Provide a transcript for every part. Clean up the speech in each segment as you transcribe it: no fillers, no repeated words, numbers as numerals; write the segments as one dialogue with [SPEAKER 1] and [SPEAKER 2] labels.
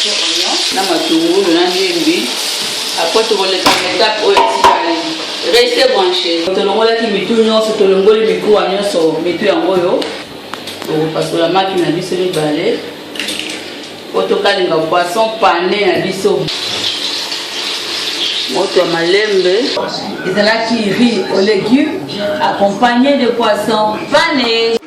[SPEAKER 1] potassium oignon na matungulu na ndembi. Après tu voles les étapes au restez branchés. Tolongola ki mitu nyonso tolongoli mikuwa nyonso mitu yango yo. Parce que la machine a biso le balai. Otokalinga poisson pané na biso. Moto malembe. Ezalaki riz aux légumes accompagné de poisson pané.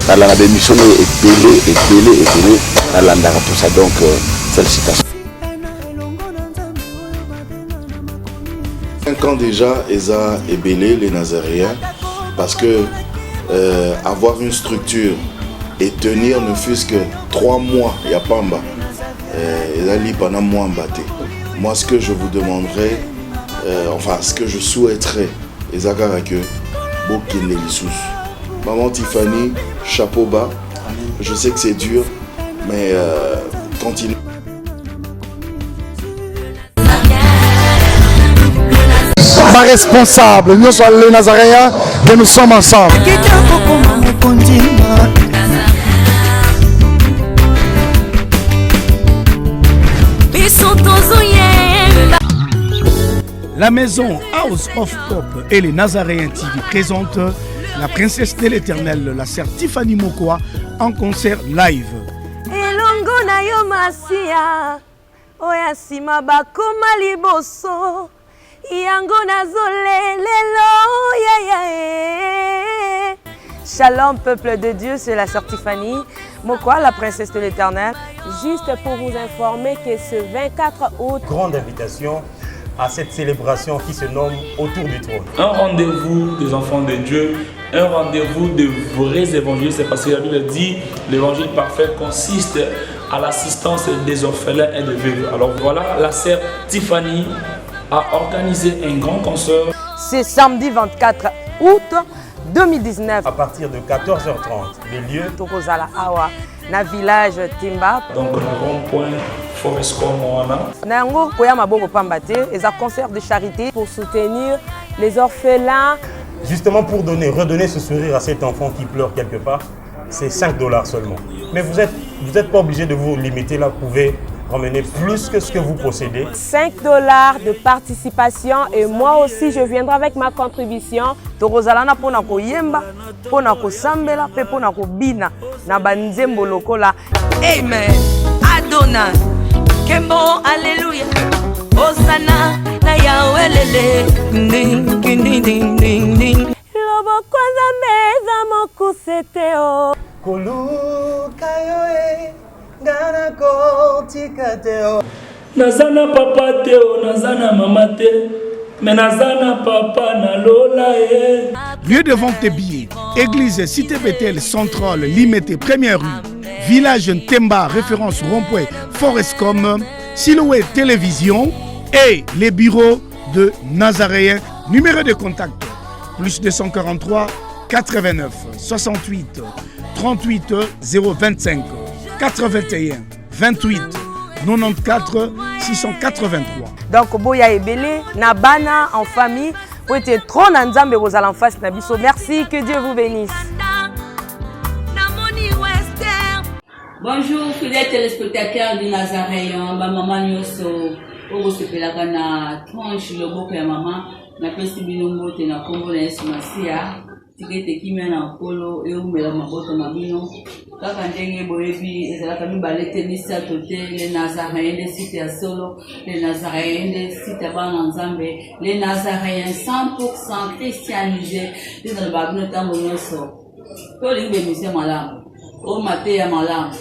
[SPEAKER 2] Dans la démission est belé, dans l'andara tout ça donc félicitations. 5 ans déjà, Eza est belé les Nazaréens parce que avoir une structure et tenir ne fût-ce que 3 mois, il n'y a pas en bas. Eza li pendant moi en bâté. Moi ce que je vous demanderais, enfin ce que je souhaiterais, Eza que Bokine les sous. Maman Tiffany, chapeau bas. Je sais que c'est dur, mais continue.
[SPEAKER 3] Pas responsable, nous sommes les Nazaréens, que nous sommes ensemble.
[SPEAKER 4] La maison House of Pop et les Nazaréens TV présentent la princesse de l'éternel, la sœur Tiffany Mokoa, en concert live.
[SPEAKER 5] Elongo na yo masia, oya sima bakoma liboso, yango nazolelelo ya. Shalom peuple de Dieu, c'est la sœur Tiffany Mokoa, la princesse de l'éternel. Juste pour vous informer que ce 24 août,
[SPEAKER 6] grande invitation à cette célébration qui se nomme Autour du trône.
[SPEAKER 7] Un rendez-vous des enfants de Dieu, un rendez-vous de vrais évangiles. C'est parce que la Bible dit l'évangile parfait consiste à l'assistance des orphelins et des veuves. Alors voilà, la sœur Tiffany a organisé un grand concert.
[SPEAKER 5] C'est samedi 24 août 2019.
[SPEAKER 6] À partir de 14h30, les lieux
[SPEAKER 5] Tokozala Awa, na village Timba.
[SPEAKER 7] Donc le rond-point Forescom Moana.
[SPEAKER 5] Nango koya maboko pambate, et un concert de charité pour soutenir les orphelins.
[SPEAKER 6] Justement pour redonner ce sourire à cet enfant qui pleure quelque part, c'est 5 $ seulement. Mais vous êtes pas obligé de vous limiter là, vous pouvez ramener plus que ce que vous possédez.
[SPEAKER 5] 5 $ de participation et moi aussi je viendrai avec ma contribution. Tokozalana pona ko yemba, pona ko sambela, pe pona ko bina na banzembo lokola. Amen. Adonai. Kembo alléluia. Osana na yawelele. Ding ding ding ding ding. Lobo kwanza meza mokuseteo.
[SPEAKER 6] Kolu kayoe. Gana kotika teo.
[SPEAKER 7] Nazana papa teo, nazana mama te, mais nazana papa na lola e.
[SPEAKER 4] Lieu de vente de billets, église Cité Bethel Centrale, Limité, Première rue, village Ntemba, référence rond-point Forescom, Silhouette Télévision et les bureaux de Nazaréens. Numéro de contact, plus 243 89 68 38 025 81 28 94 683.
[SPEAKER 5] Donc boya ebele na bana en famille pour être trop na nzambe kozala en face na biso. Merci, que Dieu vous bénisse.
[SPEAKER 1] Bonjour fidèles téléspectateurs du Nazaréen, maman nyoso ogo sepelaka na tranche loboko ya maman na pesi bino mbote na kombo na Yesu Masia. Tikete kimia na nkolo eumela maboto na bino kaka ndenge boyebi ezalaka mibale te misato te les Nazaréens de site ya solo, les Nazaréens de site ya bana nzambe, les Nazaréens 100% christianisés dans le babino tango nyonso to limbe mise malamu o mate ya malamu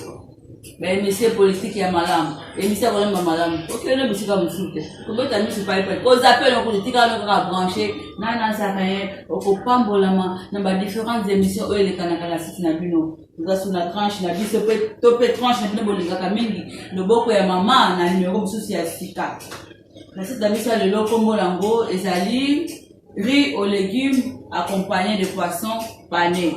[SPEAKER 1] ba émission politique ya malamu émission ya malamu okele bisika musute kobeta misu pai ko zappel on politique na ka brancher na Nazaréen okopambolama na ba différentes émissions oyo lekanaka na site na bino ngasu na tranche na biso pe to pe tranche na bino bolingaka mingi loboko ya mama na numéro mususu ya sika recette na biso lelo kombo nango ezali riz aux légumes accompagné de poissons panés.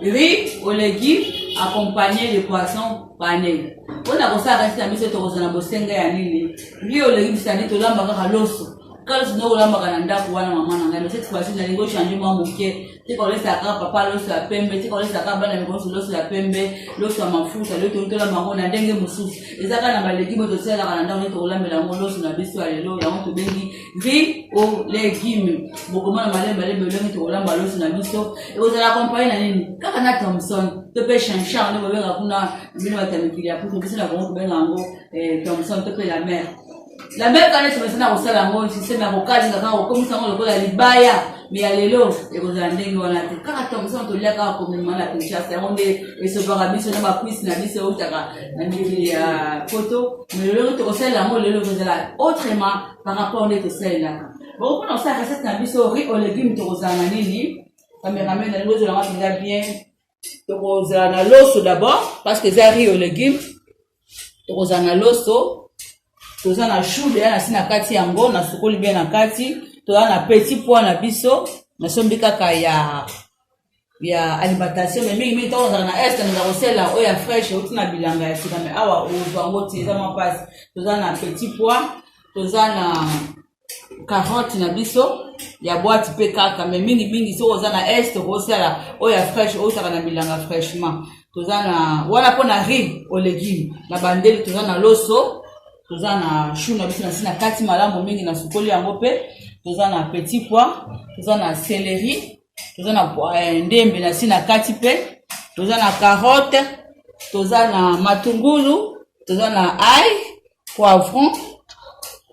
[SPEAKER 1] Riz aux légumes accompagné de poissons panés. On a commencé à rester à mise sur la bosenga ya nini. Riz aux légumes c'est-à-dire to lamba kaka loso. Quand nous lamba kana ndaku wana mama nanga mais cette fois-ci na lingo changer moi moké. Tu connais ça ka papa loso ya pembe, tu connais ça ka bana mikoso loso ya pembe, loso ya mafuta, loso to la mango na ndenge mususu. Ezaka na ba légumes to sala kana ndaku to lamba ngo loso na biso ya lelo ya to bengi riz aux légumes. Bokoma na malemba lebelongi to lamba loso na biso. Et vous allez accompagner na nini? Kaka na Thomson. To pe chanchan ne bobeka kuna bino batamikili ya puto biso na bongo benga ngo Thomson to pe la mer. La mer quand tu me na osala ngo système ya kokali ngaka okomisa ngo lokola libaya mais ya lelo e kozala ndenge wana te kaka Thomson to lia kaka komema na Kinshasa yango nde esopaka biso na bakwisi na biso otaka na mikili ya poto mais lelo to kosala ngo lelo kozala autrement par rapport nde tosalelaka bon mpona osala recette na biso riz aux légumes tokozala na nini cameraman na lingo ezolanga mpenza bien tokozala na loso d'abord parce que eza riz aux légumes tokozala na loso toza na chou deya na si na kati yango na sukoli bien na kati toza na petit pois na biso na sombi kaka ya alimentation mais mingi to ozala na est na kosela oya fresh outi na bilanga ya sika mais awa ozwa yango ti eza mwa mpasi toza na petit pois toza na carotte na biso ya boîte pe kaka mais mingi so oza na est kosela oya fresh outaka na bilanga fraîchement toza na wana pona riz aux légumes na bandeli toza na loso toza na chou na biso na si na kati malamu mingi na sukoli yango pe toza na petit pois toza na céleri toza na ndembe na si na kati pe toza na carotte toza na matungulu toza na ail poivron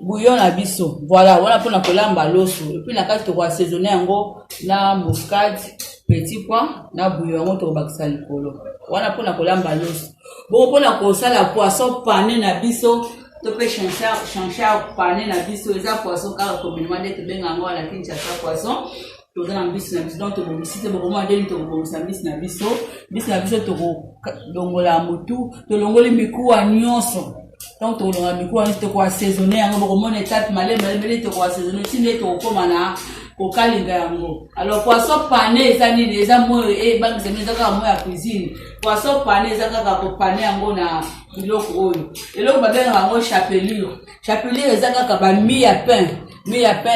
[SPEAKER 1] bouillon na biso voilà wana pona kolamba loso et puis na kati to assaisonner yango na muscade petit pois na bouillon yango to bakisa likolo wana pona kolamba loso bon pona kosala poisson pané na biso to pe chanchar pané na biso eza poisson kaka communément nde tobenga yango na Kinshasa poisson toza na mbisi na biso donc tobongisi te bokoma ndeni tokobongisa mbisi na biso tokolongola motu tolongoli mikuwa nyonso donc tolongola mikuwa nyonso tokoassaisonner yango bokomona étape malembe tokoassaisonner ti nde tokokoma na kokalinga yango alors poisson pané eza nini eza moyo ebangisa eza kaka moyo ya cuisine poisson pané eza kaka kopane yango na biloko oyo eloko babengaka yango chapelure eza kaka bami ya pain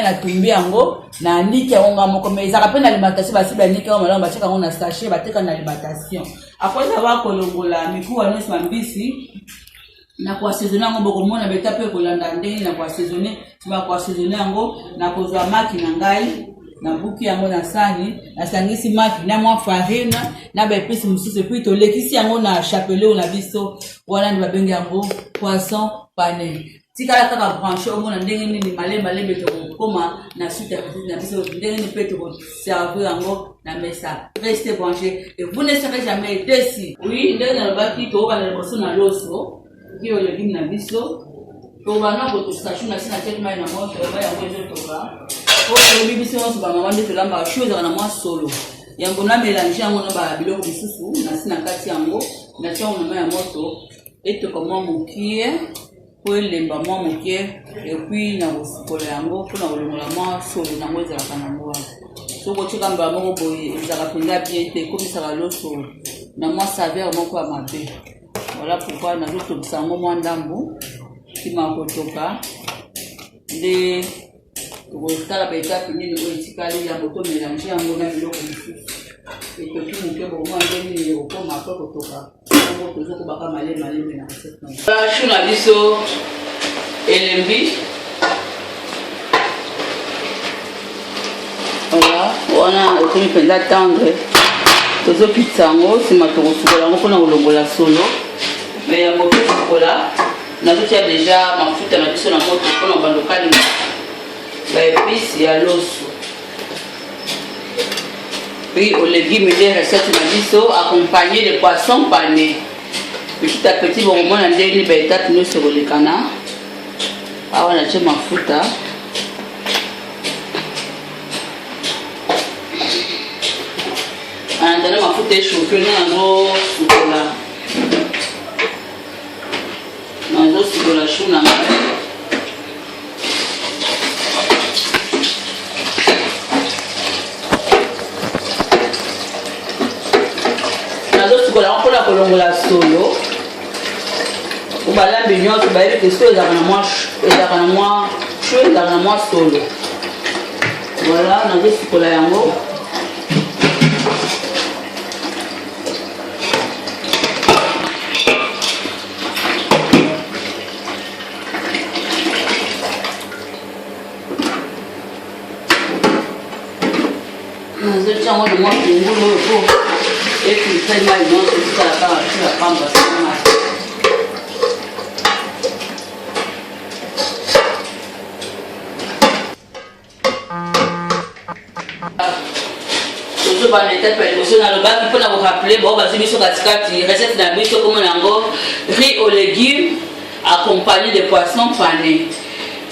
[SPEAKER 1] na tumbi yango na niki yango nga moko mais ezaka mpe na alimentation basi baniki yango malamu batiaka yango na sachet bateka na alimentation après avoir kolongola mikuwa nyonso ya mbisi na koassaisonner yango bokomona beta mpe kolanda ndenge na koassaisonner tima koassaisonner yango na kozwa maki na ngai na buki yango na sani nasangisi maki na mwa farine na baepesi mosusu puis tolekisi yango na chapelure na biso wana ndi babengi yango poisson pané tikala kaka branché omona ndenge nini malembe tokokoma na suite ya petite na biso ndenge nini mpe tokoservir yango na mesa restez branché et vous ne serez jamais déçus oui ndenge nalobaki tokobana liboso na loso riz aux légumes na biso tobana kotosachu na si na tiaki mai na moto ba yango ezotoka oyo biso nyonso bamama nde tolambaka chu ezaka na mwa solo yango na mélange yango na babiloko mosusu na si na kati yango na tiango na mai ya moto etoka mwa mokie po elemba mwa mokie epuis na kosukola yango mpona kolongola mwa solo nango ezalaka nango wana soko otika mbala moko boye ezalaka mpenza bien te ekomisaka loso na mwa saveur moko ya mabe voilà pourquoi nazotokisa yango mwa ndambu nsima kotoka nde tokotala baetape nini oyo etikali yango tomélange yango na biloko mosusu etoki moke bomwa nde nini okoma apres kotoka yango tozokobaka malembe na recette chu na biso elembi voilà wana ekomi mpenza tendre tozokitisa yango nsima tokosukola yango mpona kolongola solo mais yango mpe sukola nazotia deja mafuta na biso na moto mpona kobanda kokalinga baepisi ya loso riz aux légumes de recette na biso accompagné de poisson pané petit à petit bokomona ndenge baetape nyonso ekolekana awa natie mafuta anatana mafuta eshofe nde nazosukola nazosukola chu na ngai Pour la bignon, tu vas dire que c'est dans moi chaud, dans moi solo. Voilà, on a dit pour la yango. Je tiens moi de moi pour le boulot et puis très mal non c'est tout à la part sur la pampe c'est mal. Toujours par l'étape précaution dans le bac pour vous rappeler bon vas-y biso katikati recette na biso comme nango riz aux légumes accompagné de poissons panés.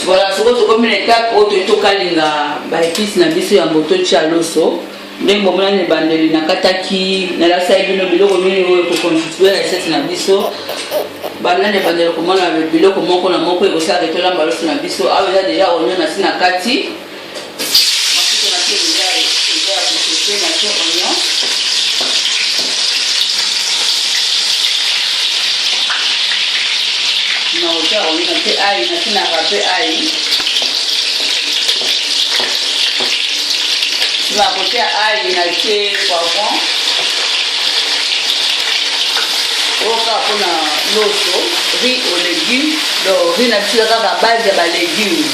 [SPEAKER 1] Voilà, ce que comme une étape auto kalinga ba épices na biso ya mboto tia loso ndenge bomona ne bandeli na kataki na la sai bino biloko mini oyo ko constituer recette na biso bana ne bandeli ko mona avec biloko moko na moko ko sa retola mbaloso na biso awa eza déjà oignon na sina kati na oja oignon na te ai na sina râpé ai tu vas côté ail na te poivron oka pona loso riz aux légumes donc riz na biso kaka base ya balégumes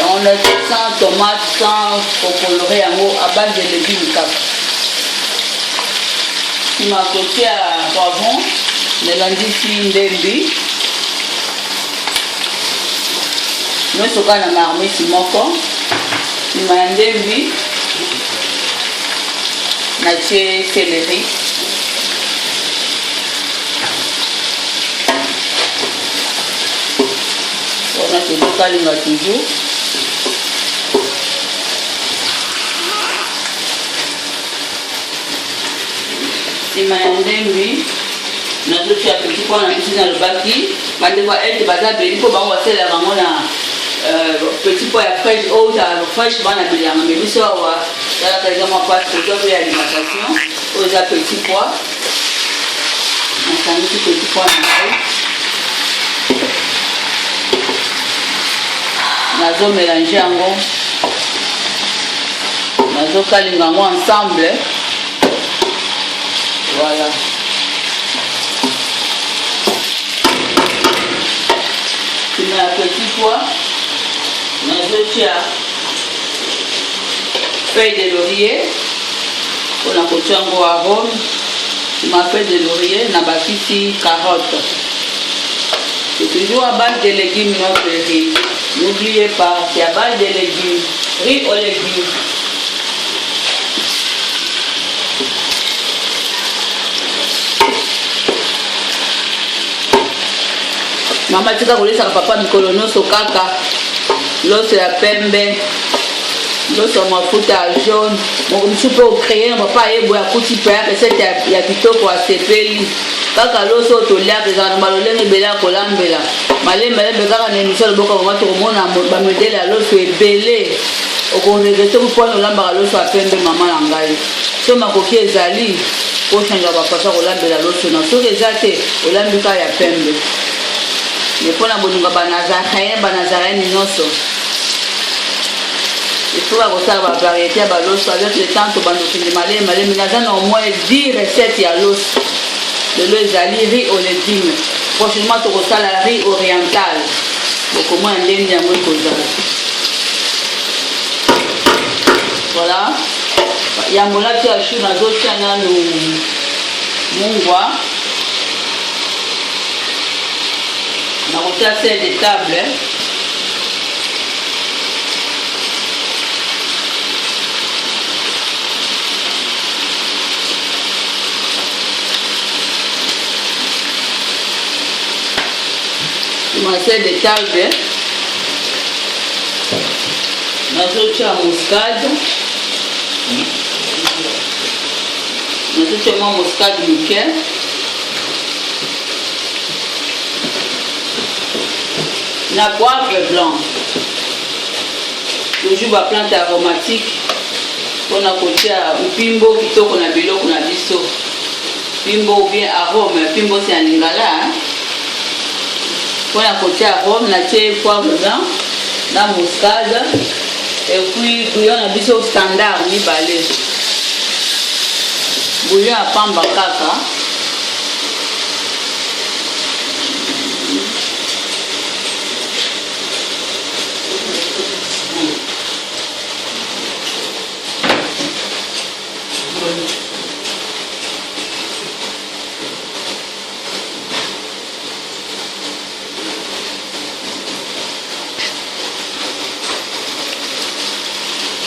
[SPEAKER 1] on a sans tomate sans coloré yango à base de légumes kaka tu vas côté poivron melandisi ndembi nyonso kaka na marmite moko nsima ya ndembi natie céleri on a tozokalinga toujours nsima ya ndembi nazotia petit pois na biso na lobaki bandeko ete baza beli mpo bango basalelaka yango na petit pois ya fraîche oyo fraîche bana bilanga mais biso awa talaka eza mwa pasi toza pe ya alimentation oyo eza petit pois nasangisi petit pois na ngai nazomélange yango nazokalinga yango ensemble voilà nsima ya petit pois nazotia feuille de laurier mpona kotia yango arôme nsima feuille de laurier na bakiti carotte. C'est toujours à base de légumes notre riz. N'oubliez pas, c'est à base de légumes. Riz aux légumes. Mama tika kolesa papa mikolo nyonso kaka loso ya pembe loso ya mafuta ya jaune mokomisu mpe ocreye na papa ayebo ya kuti mpe ya recette ya kitoko asepeli kaka loso oyo toliaka ezala na balolenge ebele ya kolambela malembelembe kaka na émission loboka mama tokomona bamodele ya loso ebele okoregrete mpona olambaka loso ya pembe mama na ngai so makoki ezali kochanga bapapa kolambela loso na soki eza te olambi kaka ya pembe mpona bolinga banazarayen nyonso ifoka kosala bavariété ya baloso avec le temps tobandokende malemi naza na au moins 10 recettes ya loso lelo ezali riz aux légumes prochainement tokosala riz oriental okomona ndenge yango ekozala voilà yango nati ya chou nazotia nanu mungwa nakotia sel de table sel de table nazotia muscade nazotia mwa muscade muke na poivre blanc toujours baplante aromatique mpona kotia mpimbo kitoko na biloko na biso mpimbo ou bien arôme mpimbo c'est ya lingala Pour la côté à Rome, on a tué poivre blanc, la muscade, et puis bouillon a bis au standard, ni balé. Bouillon à pamba kaka.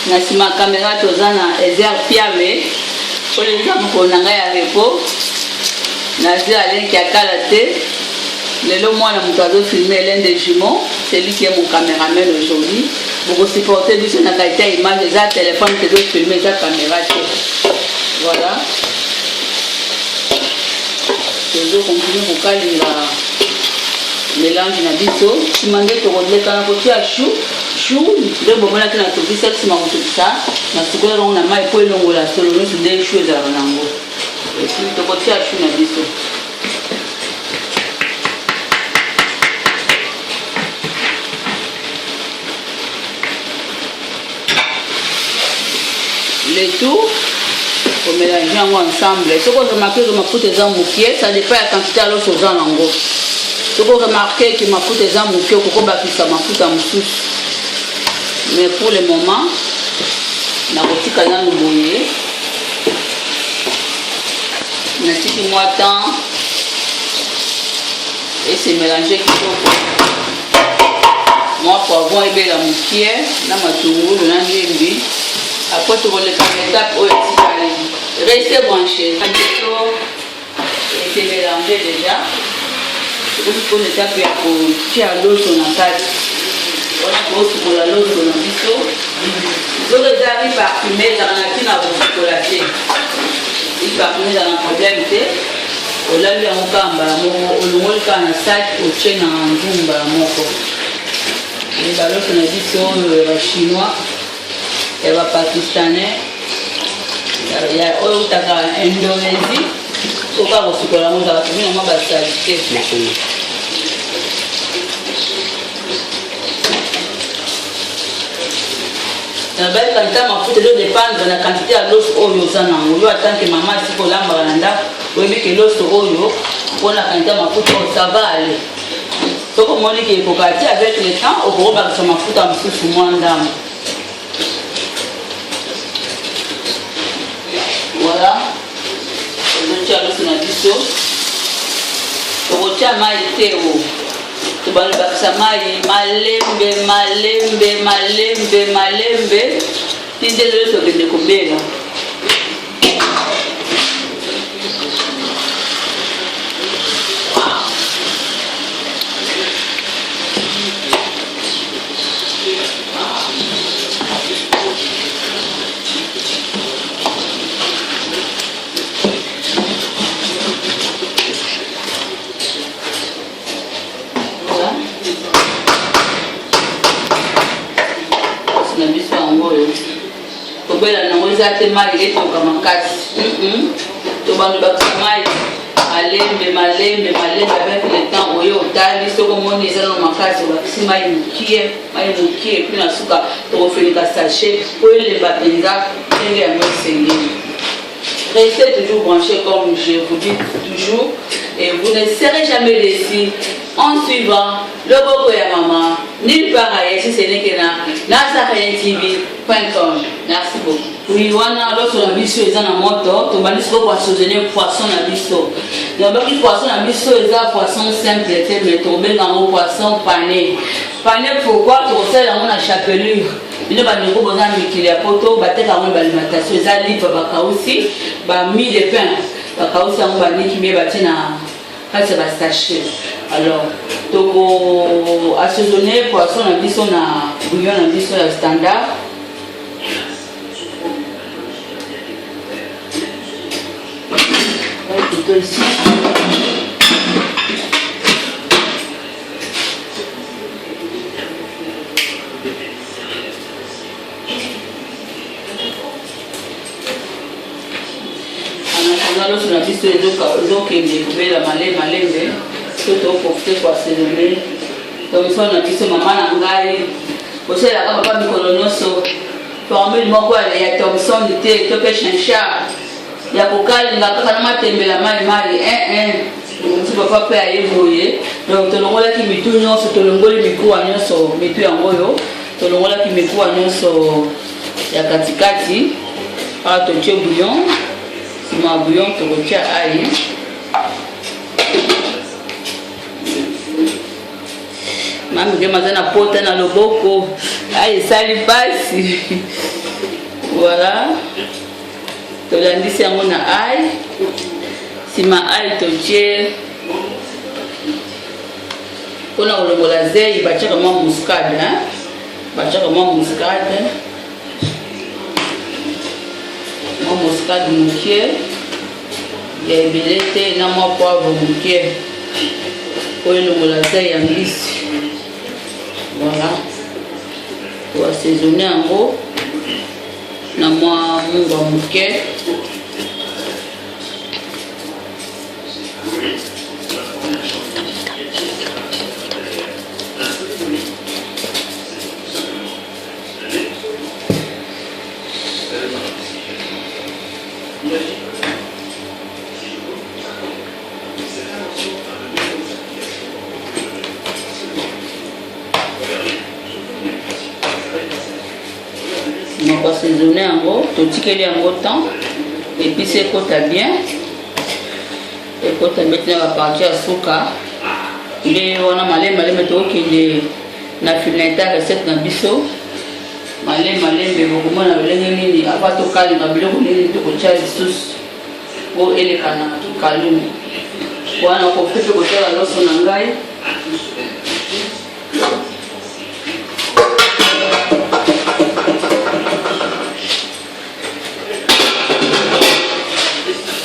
[SPEAKER 1] Na sima caméra tozana Ezer Piave pour les gens qu'on a à repos Nazir Alain qui a calaté le mois la moutazo filmé l'un des jumeaux, c'est lui qui est mon caméraman aujourd'hui. Pour supporter du son qualité image des téléphone que doit filmer sa caméra. Voilà. Je continue pour caler la mélange na biso. Si mangé to rodler kana côté à chou le moment là que na tobi ça si mango ça na sikola on a mai po elongo la solo no se des choses à nango. Et puis to côté à chou na biso. Le tout pour mélanger ensemble. Ce qu'on remarque que ma poudre est en moukier, ça dépend de la quantité de l'eau aux anango. Ce qu'on remarque que ma poudre est en moukier, on peut faire ma poudre en mousse. Mais pour le moment, on a aussi quand même bouillé. On a petit mois de temps et c'est mélangé qu'il faut. Moi, pour avoir aimé la moukier, là, ma tourou, on a mis. Après, tu vas le faire l'étape où il restez branché. C'est mélangé déjà. Il faut l'étape pour faire l'eau sur la table. On a pour la l'eau sur la biseau. Vous aurez déjà parfumé dans la pine à vous chocolater. Il parfumé dans un problème. On l'a vu en Kamba, on l'a vu en sac, on tient en Zumba. Les ballons qu'on a dit sont chinois. Il y a pakistanais, il y a Indonésie, au cas où on a vraiment basalité. La belle quantité ma foute doit dépendre de la quantité de l'os oyo sana. On doit attendre que maman si pour l'ambaranda, ou bien que l'os oyo pour la quantité ma foute ça va aller. Donc comme on dit qu'il faut partir avec le temps, au gros bah ça ma foute un peu sous moins d'âme. Voilà, je tiens à l'eau sur la biseau. Je retiens ma été où tu vas le baksa malembe. Tu es désolé sur le découpé là. Kobela na ngoza te mali le toka makasi. To bandu bakama malembe avec le temps oyo otali soko moni eza na makasi bakisi mai mukie puis na suka to fenika sachet po le bapenza ndenge ya mwesengeli. Restez toujours branchés comme je vous dis toujours et vous ne serez jamais déçus en suivant le Boko ya Maman nulle part ailleurs si ce n'est que na nazarayentv.com. Merci beaucoup. Oui, wana lorsque la biso est en moto, tu vas dire que poissonner poisson na biso. Donc le poisson na biso est un poisson simple, mais tu mets dans le poisson pané. Pané pourquoi tu sais dans la chapelure. Il ne va pas nous besoin de qu'il y a poto, battre quand même l'alimentation. Ça livre baka aussi, ba mi de pain. Baka aussi on va dire qu'il met battre na pas ça va stacher. Alors donc assaisonner poisson na biso na bouillon na biso la standard. Plutôt ici. En sur la piste de donc la malembe, tout au profiter pour assaisonner. Thomson na biso mama na ngai oselaka papa mikolo nyonso formule moko ya Thomson te to pe chanchard ya kokalinga kaka na matembela mali motu papa pe aye boye donc tolongolaki mitu nyonso tolongoli mikuwa nyonso mitu yango oyo tolongolaki mikuwa nyonso ya katikati awa totie bouillon nsima ya bouillon tokotia ai mamike maza na pota na loboko ai esali pasi voilà tolandisi yango na ai nsima ai totie mpona kolongola zei batiaka mwa muscade mwa muscade mokie ya ebele te na mwa poivre mokie oyo elongola zei ya mbisi voilà toassaisonne yango na mwa mungwa moke moko assaisonne yango totikeli yango temps episi ekota bien tina baparti ya suka nde wana malembe tokokende na finalité ya recette na biso malembe bokomona lolenge nini ava tokalinga biloko nini tokotia lisusu po eleka na kalumi wana kopepe kotala loso na ngai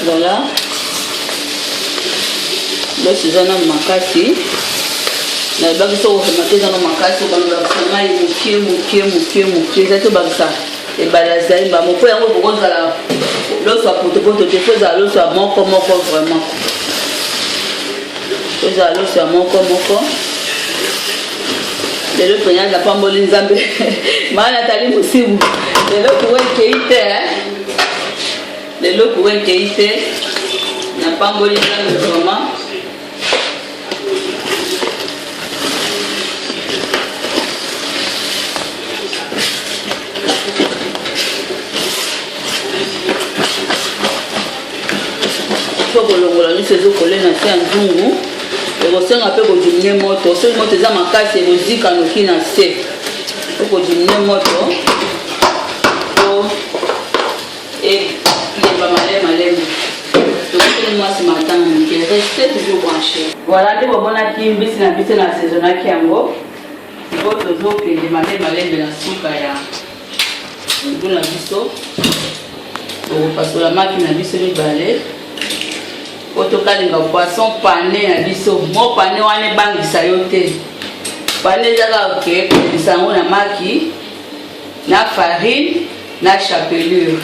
[SPEAKER 1] voilà loso eza nano makasi nayebaki so kokema te eza no makasi obanolakisa mai mokie eza te obakisa ebala ezali mbamo mpo yango bokozala loso ya potopoto te fo ezala loso ya moko vraiment fo ezala loso ya moko lelo penya napamboli nzambe maa natali mosimu lelo kuwe nkei te napamboli nzambe vraiment kolongola nyonso ezokolela na se ya nzungu ekosenga mpe kodimine moto soki moto eza makasi ekozika noki na se okodimine moto po eyeba malembe tokoteli mwasi matanga moke reste toujours branché voilà nde bomonaki mbisi na biso na assaisonnaki yango po tozokende malembe na suka ya ngu na biso tokopasola maki na biso mibale po tokalinga poisson pané na biso mo pané wana ebangisa yo te pané ezaka oke kolekisa yango na maki na farine na chapelure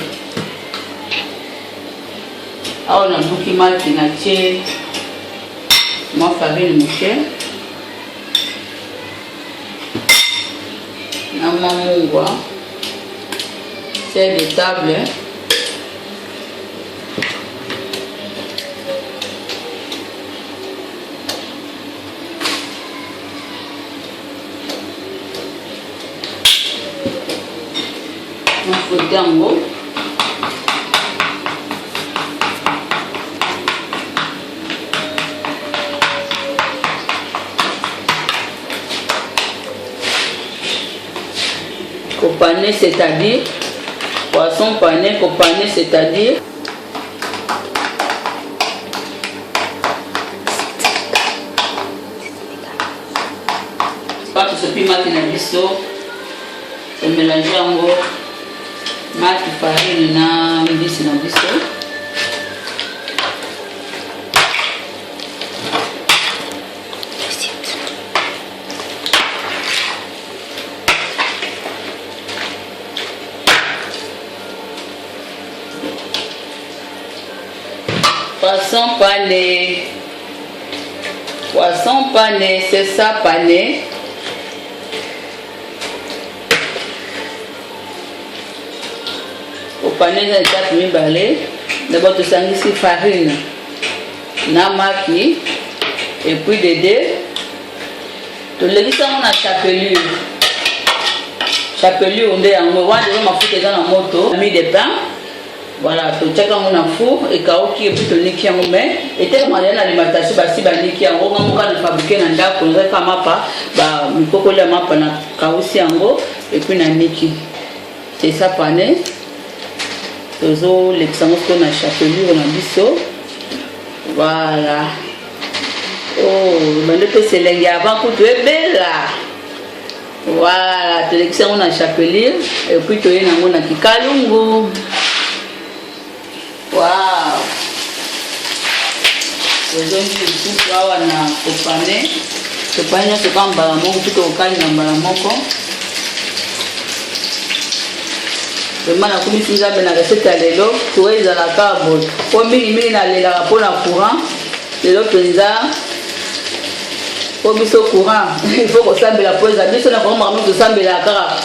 [SPEAKER 1] awa nabuki maki natie mwa farine moke na mwa mungwa sel de table yango copané c'est-à-dire poisson pané copané c'est-à-dire pas tout ce pimaki na biso to mélanger yango maki farine na mbisi na biso poisson pané Poisson pané, c'est ça pané. Au pané, j'ai étape mi-balé. D'abord, tu sens ici farine, namaki, et puis dédé. Tu le dis ça, on a chapelure. Chapelure, on est en mois, on a fait dans la moto, on a mis des pains. Voilà, tu checkes on a four et kaoki et puis tu niki en mais et tel moyen d'alimentation basi ba niki en on va fabriquer dans ndako on va kama pa ba mikoko la mapa na kausi yango et puis na niki. C'est ça pané. Tozo l'exemple qu'on a chapelure on a biso. Voilà. Oh, mais le c'est l'engue avant que tu es belle là. Voilà, tu l'exemple on a chapelure et puis tu es na mona kikalungu. Wow! Aujourd'hui, je suis là na kopane. Kopane c'est pas mbalamoko, plutôt okali na mbalamoko. Vraiment na komi sinza na recette ya lelo, tuweza la carbone. Kwa mingi na lela rapona courant. Lelo penza pour biso courant, il faut que ça be la pose. Biso na comment nous sambe la kara.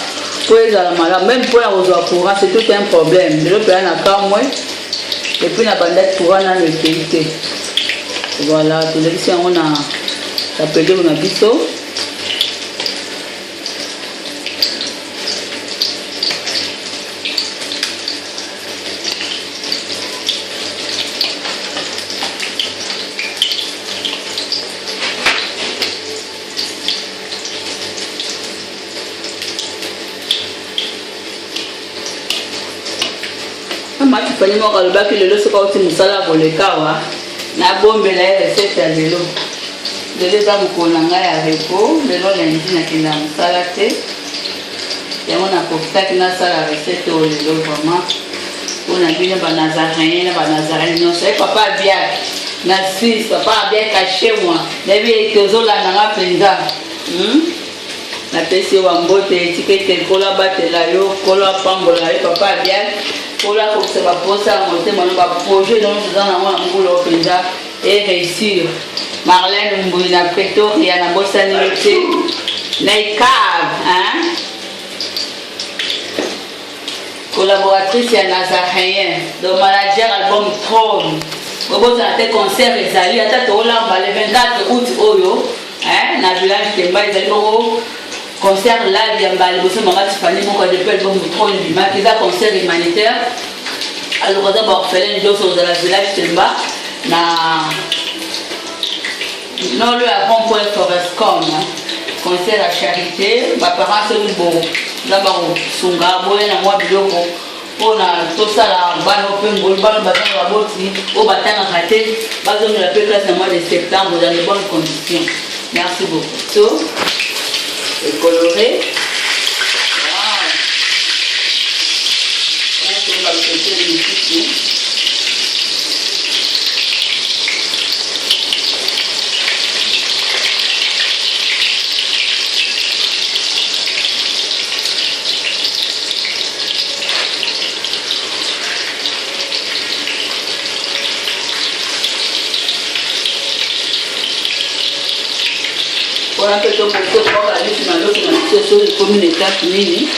[SPEAKER 1] Pose la malade, même pour la courant, c'est tout un problème. Lelo pe na kamwe. Et puis la bandette pour un an de qualité. Voilà, tout le ici on a appelé on a biso. Tu fais mon calba qui le lot c'est pas aussi musala pour le kawa na bombe la recette ya lelo lelo za mukonanga ya repo lelo lundi na kenda musala te ya mona profita kina sala recette o lelo vraiment on a bien ba nazaréen non c'est papa bien na Suisse papa bien caché moi debi tozola nanga penza na pesi wa mbote etikete kola batela yo kola pambola yo papa bien pour la pour se poser à monter mon projet donc dans la boulot penza et réussir. Marlène Mbouina Pretoria na bossa nilité Naikav hein collaboratrice ya Nazaréen donc manager album Trône bobo za te concert ezali ata to lamba le 24 août oyo hein na village Temba ezali bongo concert live ya mbali boso mama Tiffany moko depuis album Trône bima kiza concert humanitaire alors on a orphelin de sur la village Temba na non le avant pour Forestcom concert à charité ma parents c'est bon là ba sunga boye na mwa biloko pona to sala bano pe ngol bano batanga boti o batanga raté bazo la pe classe mois de septembre dans de bonnes conditions. Merci beaucoup. So et coloré. Voilà que tu peux voir la liste dans l'autre sur les communautés mini.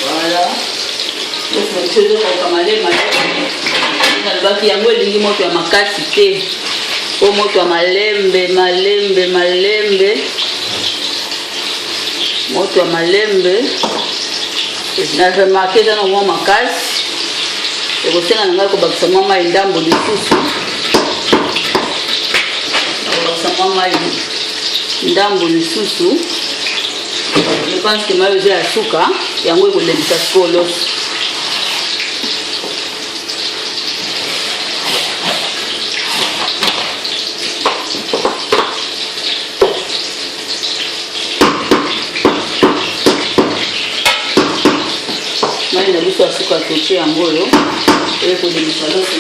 [SPEAKER 1] Voilà. Donc je vais comme aller na baki yango elingi moto ya makasi te o moto ya malembe moto ya malembe na remarqué dans mwa makasi ekosenga na ngai kobakisa mwa mai ndambo lisusu ndambo lisusu je pense que mai eza ya suka yango ekolekisa sikoloso mai na biso ya suka toke yango oyo ekolekisa loso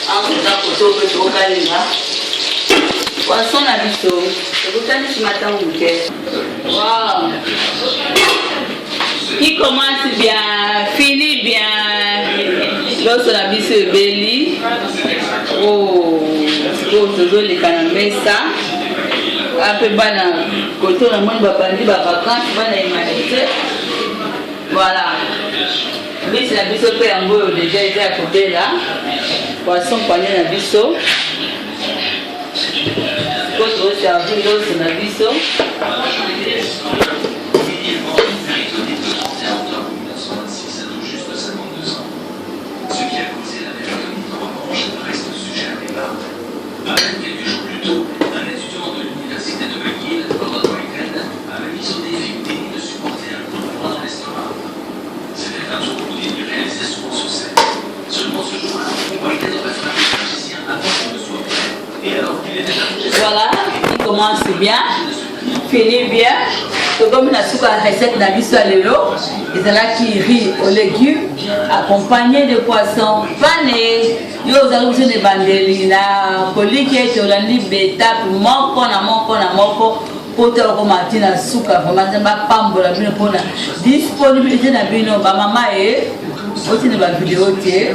[SPEAKER 1] ankoza koto mpe tokalinga poisson na biso tokotanisi matango moke. Wow. Qui commence bien, finit bien. Le loso na biso ebeli tozoleka na mesa ape bana koto na moni babandi bavacance bana humanité voilà bisi na biso mpe yango oyo deja eza ya kobela poisson panie na biso po toservi loso na biso Voilà, il commence bien, finit bien. Donc, comme on a sous la recette d'Abisso à l'élo, et c'est là qui rit aux légumes, accompagné de poissons panés. Yo, vous avez besoin de bandelina, colique, tolani, beta, moko na moko. Pour te recommander na souka, vraiment, c'est ma pambo la bino pour la disponibilité na bino. Ma maman est aussi dans la vidéo, tu es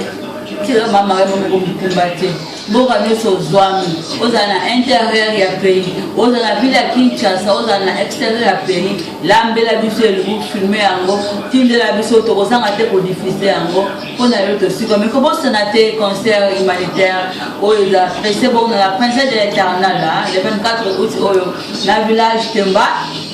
[SPEAKER 1] maman est mon combattant. Boka nyonso ozwami oza na intérieur ya pays oza na ville ya Kinshasa oza na extérieur ya pays lambela biso elubu filme yango tindela biso tokozanga te kodifuse yango mpona yo tosika mais kobosana te concert humanitaire oyo eza reste bon na la princesse de l'éternel le 24 août oyo na village Temba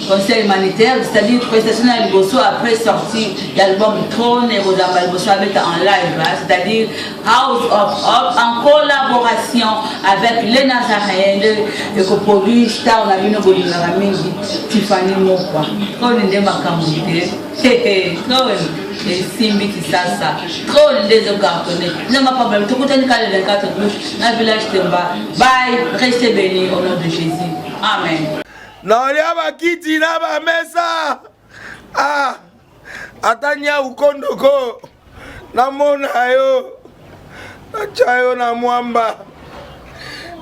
[SPEAKER 1] concert humanitaire, c'est-à-dire prestation à Liboso après sortie l'album Trône et Rodamba Liboso avec en live, c'est-à-dire House of Hope en collaboration avec les Nazaréens, le coproduit Star Navino Bolingara Mingi, Tiffany Mokwa. Trop l'indé Makamouté, et Simbi Kisasa, trop l'indé de cartonné. Ne m'a pas problème, tout le monde est le 24 août, dans le village Temba. Bye, restez bénis au nom de Jésus. Amen.
[SPEAKER 8] Naolia bakiti na ba mesa. Atanya ukondoko. Namona yo. Nachayo na mwamba.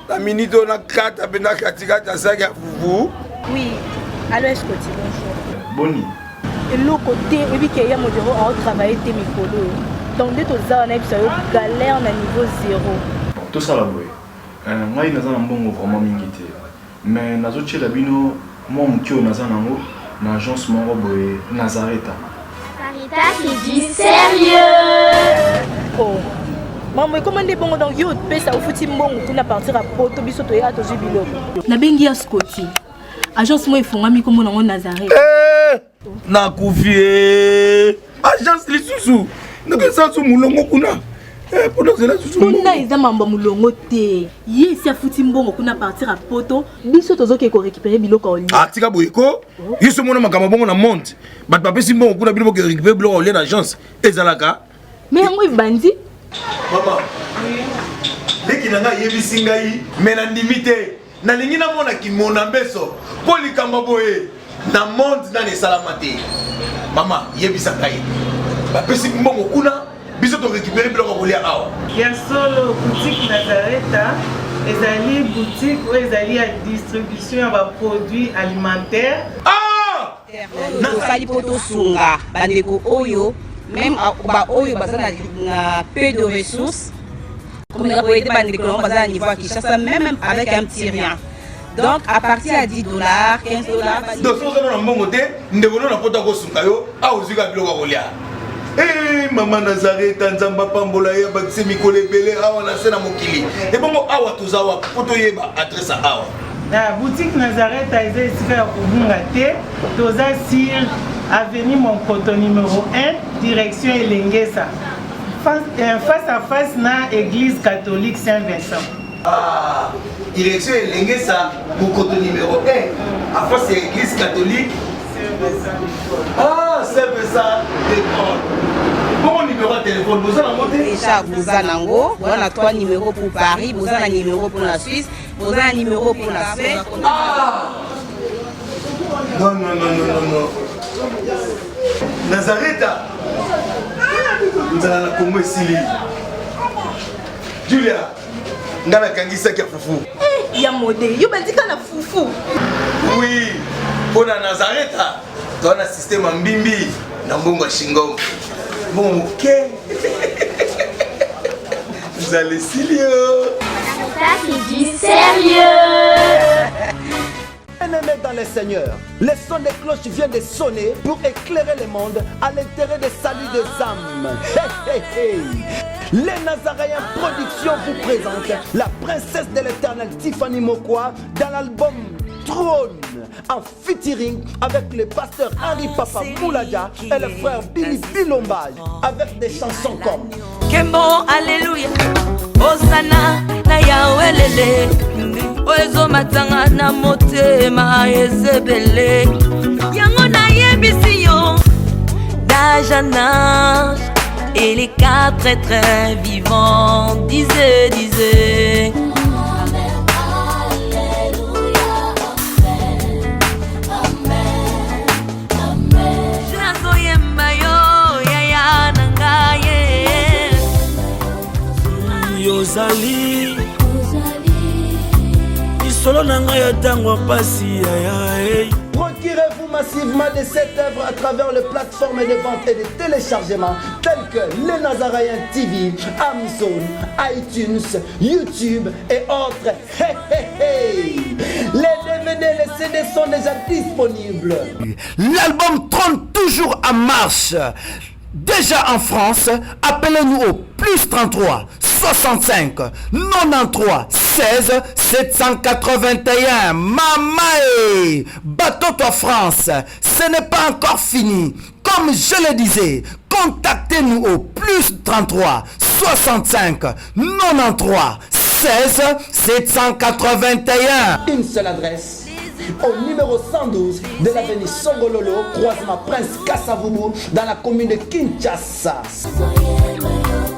[SPEAKER 8] La minito na kata pena katikata saki ya fufu.
[SPEAKER 9] Oui. Allô, est-ce que tu bonjour.
[SPEAKER 8] Boni.
[SPEAKER 9] Et l'autre côté, et puis qu'il y a mon bureau à travailler tes micros. Donc dès que tu as un galère na niveau 0.
[SPEAKER 10] Tout ça là boy. Moi il naza na mbongo vraiment mingité. Mais nazo tchela bino moi mukio naza nango na agence moko boye Nazareta.
[SPEAKER 11] Sarita qui dit sérieux.
[SPEAKER 9] Oh. Maman comment des bons donc yo pesa au fouti mbongo kuna partir à poto biso to ya to jibilo. Na bengi ya Scotty. Agence moi ifongami comme nango Nazareta.
[SPEAKER 8] Na kufie. Agence lisusu. Ndeke sansu mulongo kuna. Pour
[SPEAKER 9] Kuna eza mamba mulongo te. Yesi afuti mbongo kuna partir à poto. Biso tozoke ko récupérer biloko oli.
[SPEAKER 8] Tika boyeko. Yiso mona makamba bongo na monte. Bat papa si mbongo kuna biloko récupérer biloko oli na agence. Ezalaka.
[SPEAKER 9] Mais yango ibandi.
[SPEAKER 8] Maman. Leki nanga yebisi ngai mena ndimite. Na lingi na mona ki mona mbeso. Poli kamba boye. Na monte na ne salamate. Mama yebisa ngai. Ba pesi mbongo kuna. Biso to récupérer biloko kolia awa.
[SPEAKER 12] Ya solo boutique Nazareta, ezali boutique où ezali à distribution ya produits alimentaires.
[SPEAKER 8] Ah!
[SPEAKER 5] Nasali poto sunga bandeko oyo même ba oyo bazana na peu de ressources. Comme on a été bandeko on bazana niveau à Kinshasa même avec un petit rien. Donc à partir à $10, $15.
[SPEAKER 8] Donc si on a un bon côté, ndeko na poto ko sunga yo, a ozika biloko kolia. Eh maman Nazareta nzamba pambola ya bakise mikole belé awa na sena mokili. Et bongo awa tozawa poto yeba adresse awa.
[SPEAKER 12] La boutique Nazareta est ici à Kubungate, toza sur avenue Monkoto numéro 1, direction Elengesa. Face à face na église catholique Saint-Vincent.
[SPEAKER 8] Ah, direction Elengesa, Monkoto numéro 1, à face à l'église catholique Ah, c'est ça, l'école. Bon numéro de téléphone, vous avez monté
[SPEAKER 5] déjà, vous avez on a 3 numéros pour Paris, vous avez un numéro pour la Suisse, vous avez un numéro pour la Suède.
[SPEAKER 8] Ah non, non, non, non, non, non. Nazareta vous avez la Congo Sili. Julia, vous avez Kangisa qui a foufou.
[SPEAKER 9] Il y a modé, il y a foufou.
[SPEAKER 8] Oui, pour la Nazareta, tu as un système en bimbi, dans Bongo Shingo. Bon, ok. vous allez sérieux.
[SPEAKER 11] Ça c'est du sérieux.
[SPEAKER 13] Bien-aimés dans le Seigneur, le son des cloches vient de sonner pour éclairer le monde à l'intérêt des saluts des âmes. Hey, hey, hey. Les Nazaréens Productions vous présentent la princesse de l'éternel Tiffany Mokwa dans l'album Trône, en featuring avec le pasteur Henri Papa Moulaja et le frère Billy Bilombage, avec des chansons comme
[SPEAKER 14] Kembo, Alléluia, Osana, na Yahweh, Oezo matanga na motema ezebele, Yango na yebisiyo, d'âge en âge, et les quatre êtres vivants disaient.
[SPEAKER 15] Yozali Isolo nanga ya tango pasi ya.
[SPEAKER 13] Procurez-vous massivement de cette œuvre à travers les plateformes de vente et de téléchargement telles que Les Nazaréens TV, Amazon, iTunes, YouTube et autres. Hey, hey, hey. Les DVD, les CD sont déjà disponibles.
[SPEAKER 16] L'album Trône toujours en marche. Déjà en France, appelez-nous au plus 33 65 93 16 781. Mamae, bateau-toi France, ce n'est pas encore fini. Comme je le disais, contactez-nous au plus 33 65 93 16 781.
[SPEAKER 13] Une seule adresse. Au numéro 112 de l'avenue Songololo, croisement Prince Kassavubu, dans la commune de Kinshasa.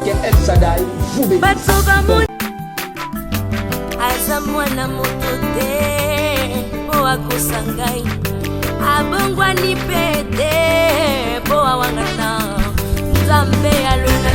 [SPEAKER 13] Que El Shaddai vous bénisse.
[SPEAKER 14] Azamwana motote po akosangai abongwani pete po awangana Nzambe alona